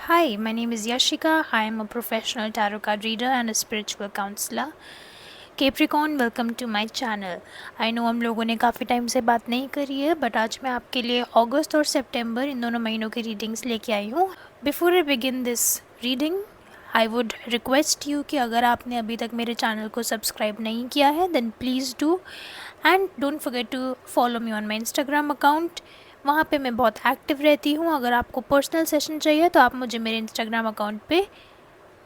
Hi, my name is Yashika. I am a professional tarot card reader and a spiritual counselor. Capricorn, welcome to my channel. I know हम लोगों ने काफ़ी time से बात नहीं करी है, बट आज मैं आपके लिए अगस्त और सितंबर इन दोनों महीनों की रीडिंग्स लेके आई हूँ. Before I begin this reading, I would request you कि अगर आपने अभी तक मेरे चैनल को सब्सक्राइब नहीं किया है then please do, and don't forget to follow me on my Instagram account. वहाँ पे मैं बहुत एक्टिव रहती हूँ. अगर आपको पर्सनल सेशन चाहिए तो आप मुझे मेरे इंस्टाग्राम अकाउंट पे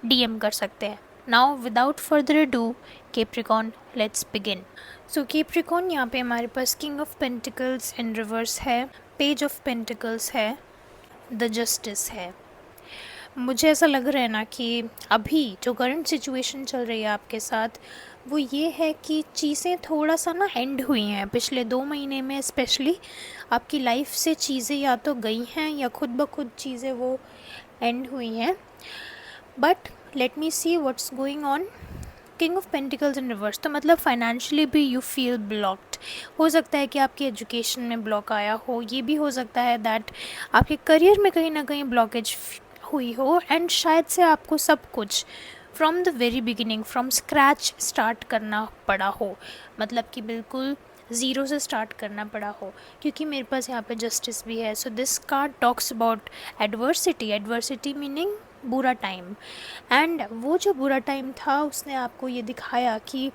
डीएम कर सकते हैं. Now without further ado, Capricorn, let's begin. So Capricorn, यहाँ पे हमारे पास king of pentacles in reverse है, पेज ऑफ पेंटिकल्स है, द जस्टिस है. मुझे ऐसा लग रहा है ना कि अभी जो करंट सिचुएशन चल रही है आपके साथ वो ये है कि चीज़ें थोड़ा सा ना एंड हुई हैं पिछले 2 महीने में. स्पेशली आपकी लाइफ से चीज़ें या तो गई हैं या खुद ब खुद चीज़ें वो एंड हुई हैं. But let me see what's going on. King of pentacles in reverse, तो मतलब फाइनेंशियली भी यू फील ब्लॉक्ड. हो सकता है कि आपकी एजुकेशन में ब्लॉक आया हो. ये भी हो सकता है दैट आपके करियर में कहीं ना कहीं ब्लॉकेज हुई हो, एंड शायद से आपको सब कुछ from the very beginning, from scratch start करना पड़ा हो. मतलब कि बिल्कुल ज़ीरो से स्टार्ट करना पड़ा हो, क्योंकि मेरे पास यहाँ पे जस्टिस भी है. So this card talks about adversity. Adversity meaning बुरा टाइम. एंड वो जो बुरा टाइम था उसने आपको ये दिखाया कि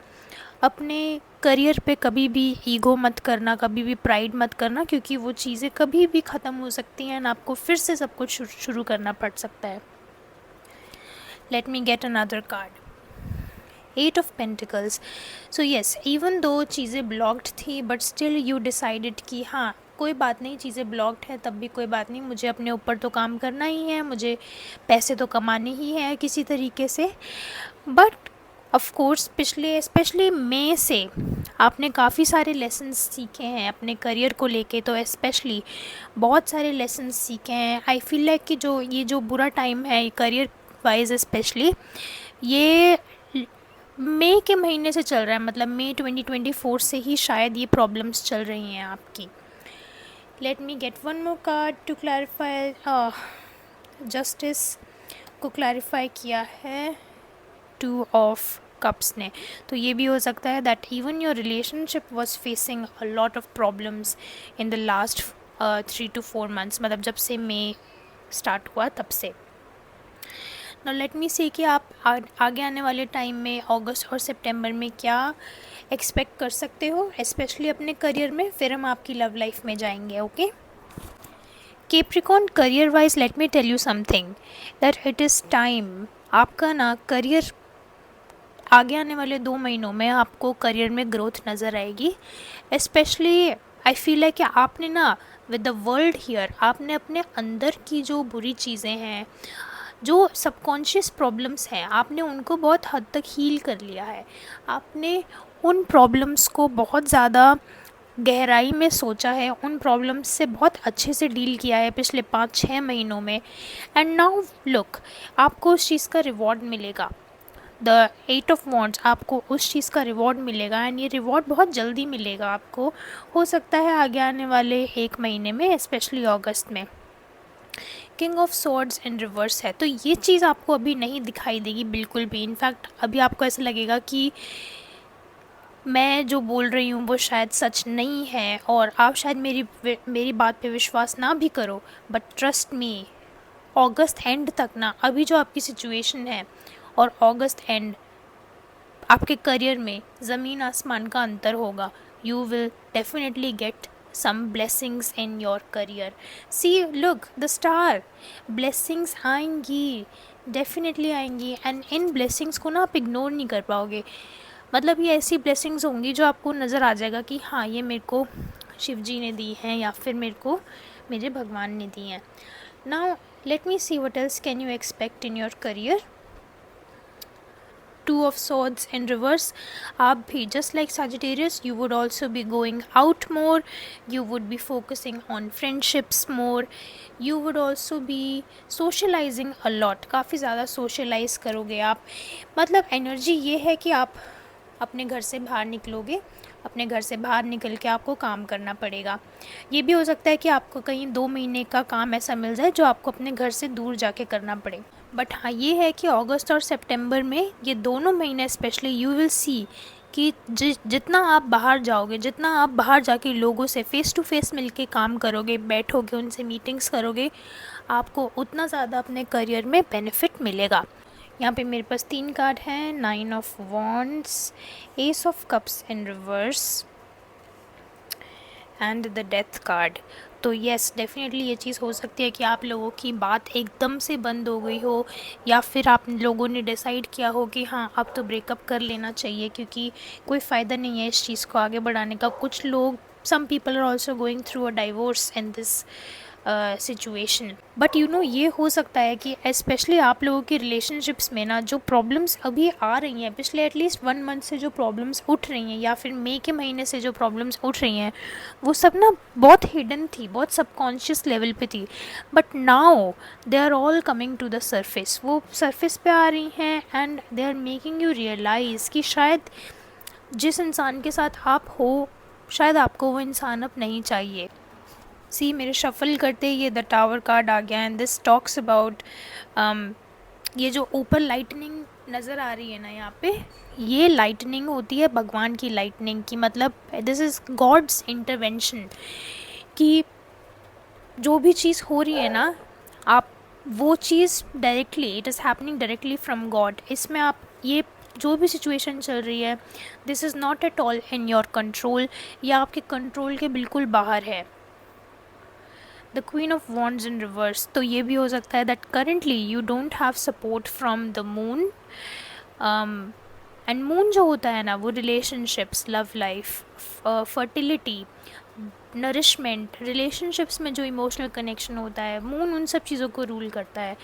अपने करियर पे कभी भी ईगो मत करना, कभी भी प्राइड मत करना, क्योंकि वो चीज़ें कभी भी ख़त्म हो सकती हैं एंड आपको फिर से सब कुछ शुरू करना पड़ सकता है. Late me get another card, 8 of pentacles. So yes, even though चीज़ें ब्लॉक्ड थी बट स्टिल यू डिसाइडेड कि हाँ कोई बात नहीं, चीज़ें ब्लॉक्ड है तब भी कोई बात नहीं, मुझे अपने ऊपर तो काम करना ही है, मुझे पैसे तो कमाने ही हैं किसी तरीके से. बट ऑफ कोर्स पिछले स्पेशली मई से आपने काफ़ी सारे लेसन्स सीखे हैं अपने करियर को लेके. तो स्पेशली बहुत सारे लेसन्स सीखे हैं. आई फील लाइक कि जो बुरा टाइम है करियर वाइज स्पेशली, ये मई के महीने से चल रहा है. मतलब मई 2024 से ही शायद ये प्रॉब्लम्स चल रही हैं आपकी. Let me get one more card to clarify. Justice को क्लैरिफाई किया है 2 ऑफ कप्स ने. तो ये भी हो सकता है that even your relationship was facing a lot of problems in the last 3 to 4 months. मतलब जब से मई स्टार्ट हुआ तब से. नाउ लेट मी से कि आप आगे आने वाले टाइम में अगस्त और सितंबर में क्या एक्सपेक्ट कर सकते हो, स्पेशली अपने करियर में. फिर हम आपकी लव लाइफ में जाएंगे. Okay Capricorn, career wise let me tell you something that it is time. आपका ना करियर आगे आने वाले 2 महीनों में आपको करियर में ग्रोथ नज़र आएगी. स्पेशली आई फील है कि आपने ना विद द वर्ल्ड हियर, आपने अपने अंदर की जो बुरी चीज़ें हैं, जो सबकॉन्शियस प्रॉब्लम्स हैं, आपने उनको बहुत हद तक हील कर लिया है. आपने उन प्रॉब्लम्स को बहुत ज़्यादा गहराई में सोचा है, उन प्रॉब्लम्स से बहुत अच्छे से डील किया है पिछले 5-6 महीनों में. एंड नाउ लुक, आपको उस चीज़ का रिवॉर्ड मिलेगा. द 8 ऑफ वॉन्ड्स, आपको उस चीज़ का रिवॉर्ड मिलेगा, एंड ये रिवॉर्ड बहुत जल्दी मिलेगा आपको. हो सकता है आगे आने वाले 1 महीने में, स्पेशली अगस्त में. King of swords in reverse है, तो ये चीज़ आपको अभी नहीं दिखाई देगी बिल्कुल भी. इनफैक्ट अभी आपको ऐसा लगेगा कि मैं जो बोल रही हूँ वो शायद सच नहीं है, और आप शायद मेरी बात पे विश्वास ना भी करो. But trust me, August and तक ना, अभी जो आपकी सिचुएशन है और अगस्त एंड, आपके करियर में ज़मीन आसमान का अंतर होगा. You will definitely get some blessings in your career. See, look, the star, blessings आएंगी, definitely आएंगी, and इन blessings को ना आप इग्नोर नहीं कर पाओगे. मतलब ये ऐसी blessings होंगी जो आपको नज़र आ जाएगा कि हाँ ये मेरे को शिव जी ने दी हैं या फिर मेरे को मेरे भगवान ने दी हैं. Now let me see what else can you expect in your career. 2 of swords in reverse. आप भी just like Sagittarius, you would also be going out more, you would be focusing on friendships more, you would also be socializing a lot. काफ़ी ज़्यादा socialize करोगे आप. मतलब energy ये है कि आप अपने घर से बाहर निकलोगे अपने घर से बाहर निकल के आपको काम करना पड़ेगा। ये भी हो सकता है कि आपको कहीं 2 महीने का काम ऐसा मिल जाए जो आपको अपने घर से दूर जाके करना पड़े। बट हाँ, ये है कि अगस्त और सितंबर में ये दोनों महीने स्पेशली यू विल सी कि जितना आप बाहर जाओगे, जितना आप बाहर जाके लोगों से फ़ेस टू फ़ेस मिलके काम करोगे, बैठोगे, उनसे मीटिंग्स करोगे, आपको उतना ज़्यादा अपने करियर में बेनिफिट मिलेगा। यहाँ पे मेरे पास 3 कार्ड हैं, 9 of wands, S of cups in reverse and the death card. तो येस, डेफिनेटली ये चीज़ हो सकती है कि आप लोगों की बात एकदम से बंद हो गई हो, या फिर आप लोगों ने डिसाइड किया हो कि हाँ अब तो ब्रेकअप कर लेना चाहिए क्योंकि कोई फ़ायदा नहीं है इस चीज़ को आगे बढ़ाने का। कुछ लोग, some people are also going through a divorce in this situation. But you know, ये हो सकता है कि स्पेशली आप लोगों की रिलेशनशिप्स में ना जो प्रॉब्लम्स अभी आ रही हैं, पिछले एटलीस्ट 1 मंथ से जो प्रॉब्लम्स उठ रही हैं, या फिर मई के महीने से जो प्रॉब्लम्स उठ रही हैं, वो सब ना बहुत हिडन थी, बहुत सबकॉन्शियस लेवल पे थी। But now they are all coming to the surface, वो सरफेस पे आ रही हैं and they are making you realise कि शायद जिस इंसान के साथ आप हो, शायद आपको वो इंसान अब नहीं चाहिए। सी, मेरे शफल करते ही ये द टावर कार्ड आ गया एंड दिस टॉक्स अबाउट ये जो ऊपर लाइटनिंग नज़र आ रही है ना यहाँ पे, ये लाइटनिंग होती है भगवान की लाइटनिंग की, मतलब दिस इज़ गॉड्स इंटरवेंशन। कि जो भी चीज़ हो रही है ना, आप वो चीज़ directly, it is happening directly from God. इसमें आप ये जो भी सिचुएशन चल रही है, this is not at all in your control, या आपके कंट्रोल के बिल्कुल बाहर है। The queen of wands in reverse, तो ये भी हो सकता है that currently you don't have support from the moon. And moon जो होता है ना, वो relationships, love life, fertility, nourishment, relationships में जो इमोशनल कनेक्शन होता है, मून उन सब चीज़ों को रूल करता है।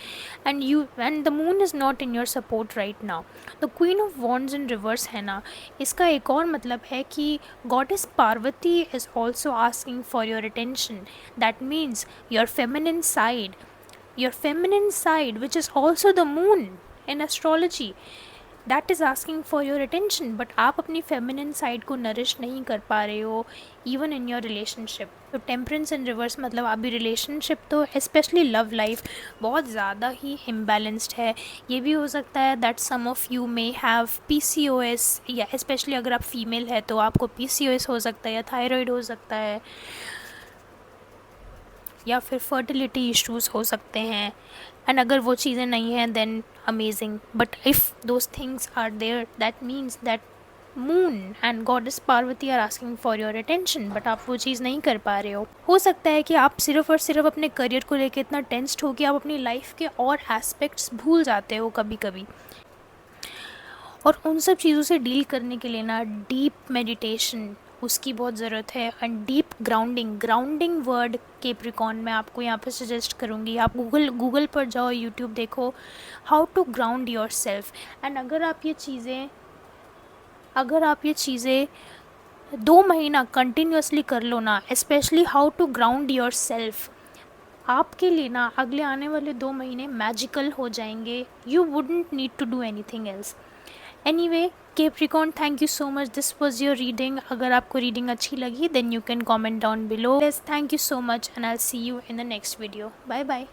And the moon is not in your support right now. The queen of wands in reverse है ना, इसका एक और मतलब है कि goddess Parvati is also asking for your attention. That means your feminine side which is also the moon in astrology, that is asking for your attention. But आप अपनी फेमिनिन साइड को नरिश नहीं कर पा रहे हो इवन इन योर रिलेशनशिप। तो temperance इन reverse मतलब अभी रिलेशनशिप तो स्पेशली लव लाइफ बहुत ज़्यादा ही इम्बैलेंस्ड है। ये भी हो सकता है that some of you may have PCOS, या स्पेशली अगर आप फीमेल है तो आपको PCOS हो सकता है, या थायराइड हो सकता है, या फिर फर्टिलिटी इश्यूज़ हो सकते हैं। एंड अगर वो चीज़ें नहीं हैं then amazing, but if those things are there that means that moon and goddess Parvati are asking for your attention, but आप वो चीज़ नहीं कर पा रहे हो सकता है कि आप सिर्फ और सिर्फ अपने करियर को लेकर इतना टेंस्ड हो कि आप अपनी लाइफ के और एस्पेक्ट्स भूल जाते हो कभी कभी। और उन सब चीज़ों से डील करने के लिए ना डीप मेडिटेशन उसकी बहुत ज़रूरत है, and deep grounding word Capricorn मैं आपको यहाँ पे सजेस्ट करूँगी। आप गूगल पर जाओ, यूट्यूब देखो, how to ground yourself. एंड अगर आप ये चीज़ें 2 महीना कंटिन्यूसली कर लो ना, specially how to ground yourself, आपके लिए ना अगले आने वाले 2 महीने मैजिकल हो जाएंगे। You wouldn't need to do anything else. Anyway Capricorn, thank you so much, this was your reading. अगर आपको रीडिंग अच्छी लगी then you can comment down below. Thank you so much and I will see you in the next video. Bye bye.